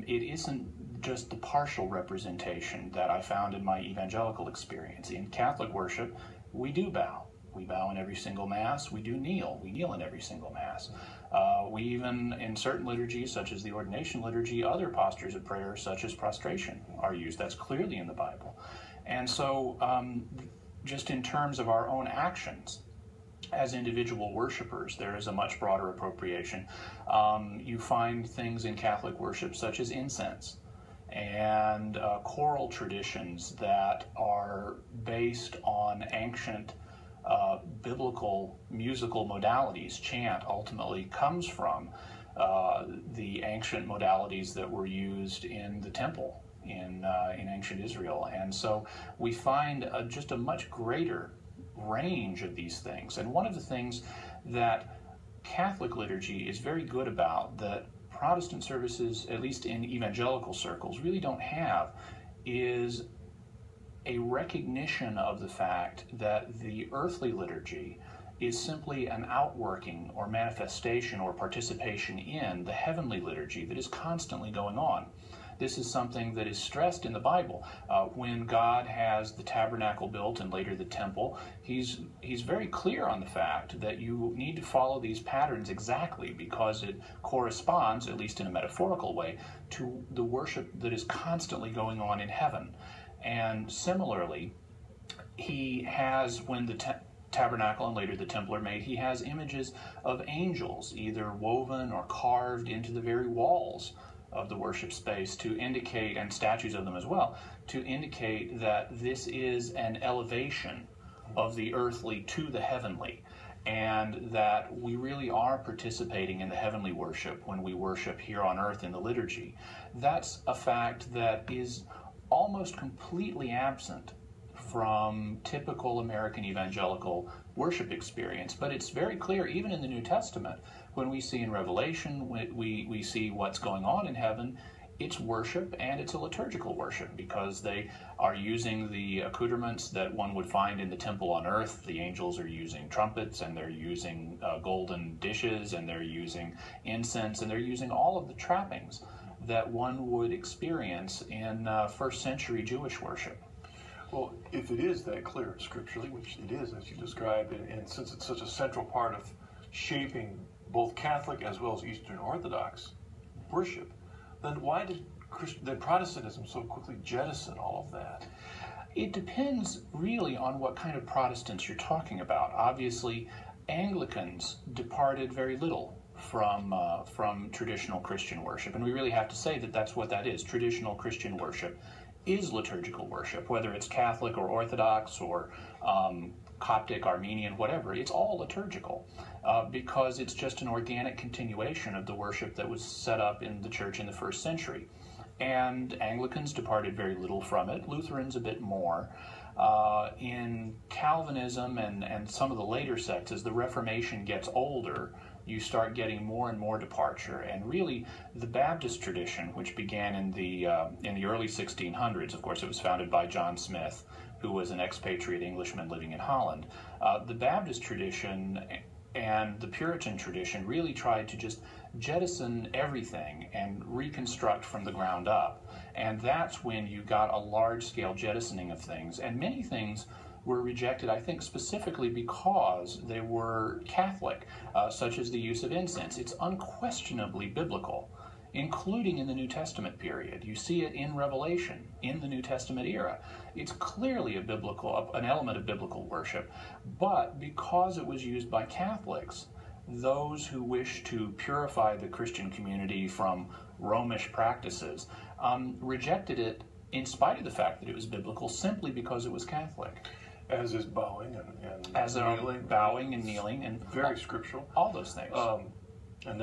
It isn't just the partial representation that I found in my evangelical experience. In Catholic worship, we do bow. We bow in every single Mass. We do kneel. We kneel in every single Mass. We even, in certain liturgies, such as the ordination liturgy, other postures of prayer, such as prostration, are used. That's clearly in the Bible. And so, just in terms of our own actions, as individual worshipers, there is a much broader appropriation. You find things in Catholic worship such as incense and choral traditions that are based on ancient biblical musical modalities. Chant ultimately comes from the ancient modalities that were used in the temple in ancient Israel. And so we find just a much greater range of these things. And one of the things that Catholic liturgy is very good about, that Protestant services, at least in evangelical circles, really don't have, is a recognition of the fact that the earthly liturgy is simply an outworking or manifestation or participation in the heavenly liturgy that is constantly going on. This is something that is stressed in the Bible. When God has the tabernacle built and later the temple, he's very clear on the fact that you need to follow these patterns exactly because it corresponds, at least in a metaphorical way, to the worship that is constantly going on in heaven. And similarly, he has, when the tabernacle and later the temple are made, he has images of angels either woven or carved into the very walls of the worship space to indicate, and statues of them as well, to indicate that this is an elevation of the earthly to the heavenly, and that we really are participating in the heavenly worship when we worship here on earth in the liturgy. That's a fact that is almost completely absent from typical American evangelical worship experience, but it's very clear even in the New Testament. When we see in Revelation, we see what's going on in heaven, it's worship, and it's a liturgical worship because they are using the accoutrements that one would find in the temple on earth. The angels are using trumpets, and they're using golden dishes, and they're using incense, and they're using all of the trappings that one would experience in first century Jewish worship. Well, if it is that clear scripturally, which it is, as you described, and since it's such a central part of shaping both Catholic as well as Eastern Orthodox worship, then why did Protestantism so quickly jettison all of that? It depends really on what kind of Protestants you're talking about. Obviously, Anglicans departed very little from traditional Christian worship, and we really have to say that that's what that is. Traditional Christian worship is liturgical worship, whether it's Catholic or Orthodox or Coptic, Armenian, whatever. It's all liturgical because it's just an organic continuation of the worship that was set up in the church in the first century. And Anglicans departed very little from it, Lutherans a bit more. In Calvinism and some of the later sects, as the Reformation gets older, you start getting more and more departure. And really, the Baptist tradition, which began in the early 1600s, of course, it was founded by John Smith, who was an expatriate Englishman living in Holland. The Baptist tradition and the Puritan tradition really tried to just jettison everything and reconstruct from the ground up. And that's when you got a large-scale jettisoning of things. And many things were rejected, I think, specifically because they were Catholic, such as the use of incense. It's unquestionably biblical, including in the New Testament period. You see it in Revelation, in the New Testament era. It's clearly an element of biblical worship, but because it was used by Catholics, those who wish to purify the Christian community from Romish practices rejected it in spite of the fact that it was biblical, simply because it was Catholic. As is bowing and as kneeling. Bowing and kneeling, and very scriptural. All those things. And now